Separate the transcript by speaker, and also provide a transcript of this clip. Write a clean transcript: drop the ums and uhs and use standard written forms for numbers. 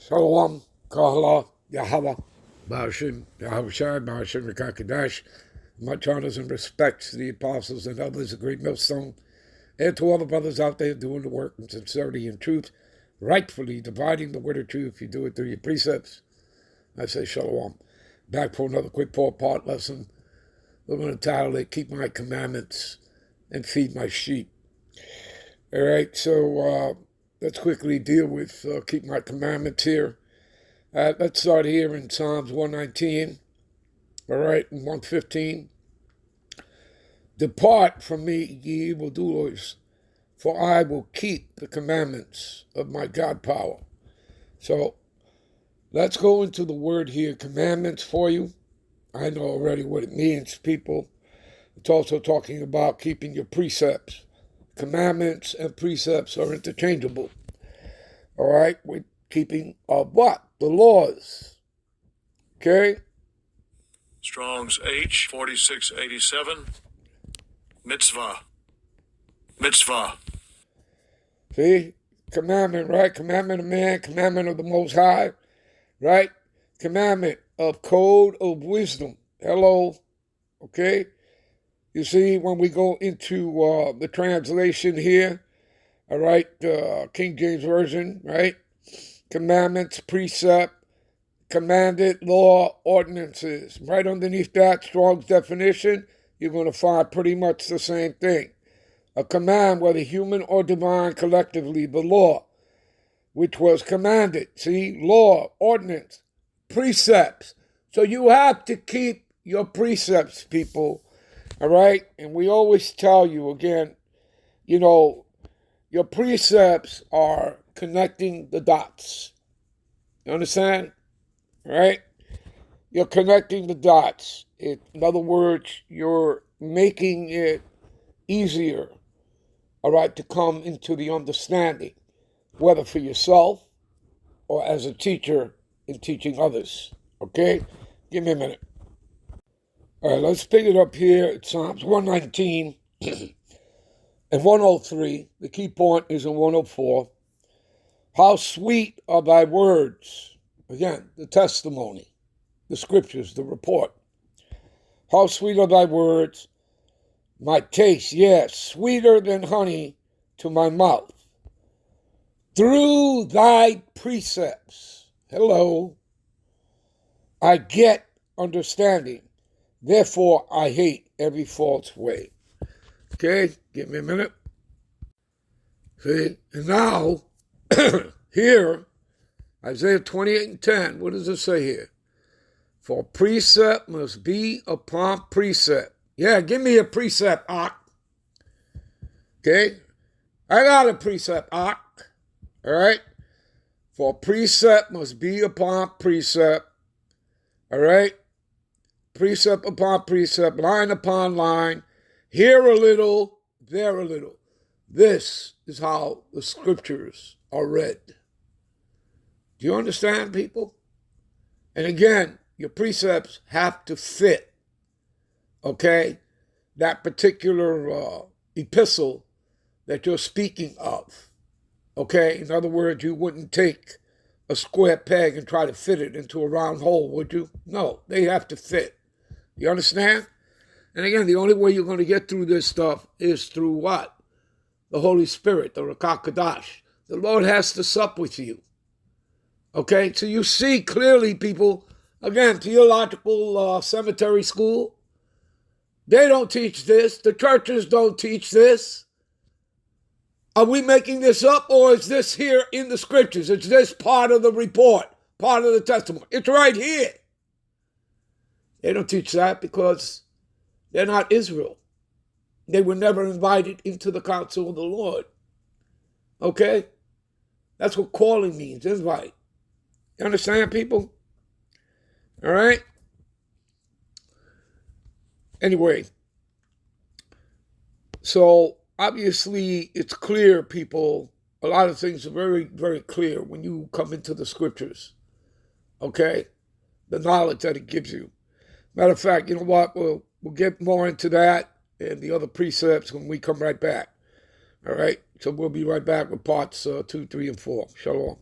Speaker 1: Shalom, Kahala, Yahweh, Ba'ashim, Yahushai, Ba'ashim, Rekakadash. Much honors and respects to the apostles and others, a great millstone, and to all the brothers out there doing the work in sincerity and truth, rightfully dividing the word of truth. You do it through your precepts. I say shalom. Back for another quick four-part lesson. We're going to title it, Keep My Commandments and Feed My Sheep. All right, so let's quickly deal with Keep My Commandments here. Let's start here in Psalms 119, all right, and 115. Depart from me, ye evildoers, for I will keep the commandments of my God power. So let's go into the word here, commandments for you. I know already what it means, people. It's also talking about keeping your precepts. Commandments and precepts are interchangeable. All right, we're keeping of what? The laws. Okay?
Speaker 2: Strong's H 4687. Mitzvah. Mitzvah.
Speaker 1: See? Commandment, right? Commandment of man, commandment of the Most High, right? Commandment of code of wisdom. Hello. Okay? You see, when we go into the translation here, all right, King James Version, right? Commandments, precept, commanded, law, ordinances. Right underneath that, Strong's definition, you're going to find pretty much the same thing. A command, whether human or divine, collectively, the law, which was commanded. See, law, ordinance, precepts. So you have to keep your precepts, people, all right? And we always tell you, again, you know, your precepts are connecting the dots. You understand? Right? You're connecting the dots. In other words, you're making it easier, all right, to come into the understanding, whether for yourself or as a teacher in teaching others. Okay? Give me a minute. All right, let's pick it up here at Psalms 119 and 103. The key point is in 104. How sweet are thy words. Again, the testimony, the scriptures, the report. How sweet are thy words, my taste, yes, sweeter than honey to my mouth. Through thy precepts, hello, I get understanding. Therefore, I hate every false way. Okay, give me a minute. See, and now, here, Isaiah 28 and 10, what does it say here? For precept must be upon precept. Yeah, give me a precept, Ak. Okay? I got a precept, Ak. All right? For precept must be upon precept. All right? Precept upon precept, line upon line. Here a little, there a little. This is how the scriptures are read. Do you understand, people? And again, your precepts have to fit, okay, that particular epistle that you're speaking of, okay? In other words, you wouldn't take a square peg and try to fit it into a round hole, would you? No, they have to fit. You understand? And again, the only way you're going to get through this stuff is through what? The Holy Spirit, the Rakakadash. The Lord has to sup with you. Okay, so you see clearly, people, again, theological cemetery school, they don't teach this. The churches don't teach this. Are we making this up, or is this here in the scriptures? Is this part of the report, part of the testimony? It's right here. They don't teach that because they're not Israel. They were never invited into the council of the Lord. Okay? That's what calling means, invite. You understand, people? All right? Anyway, so obviously it's clear, people, a lot of things are very, very clear when you come into the scriptures. Okay? The knowledge that it gives you. Matter of fact, you know what? We'll get more into that and the other precepts when we come right back. All right? So we'll be right back with parts 2, 3, and 4. Shalom.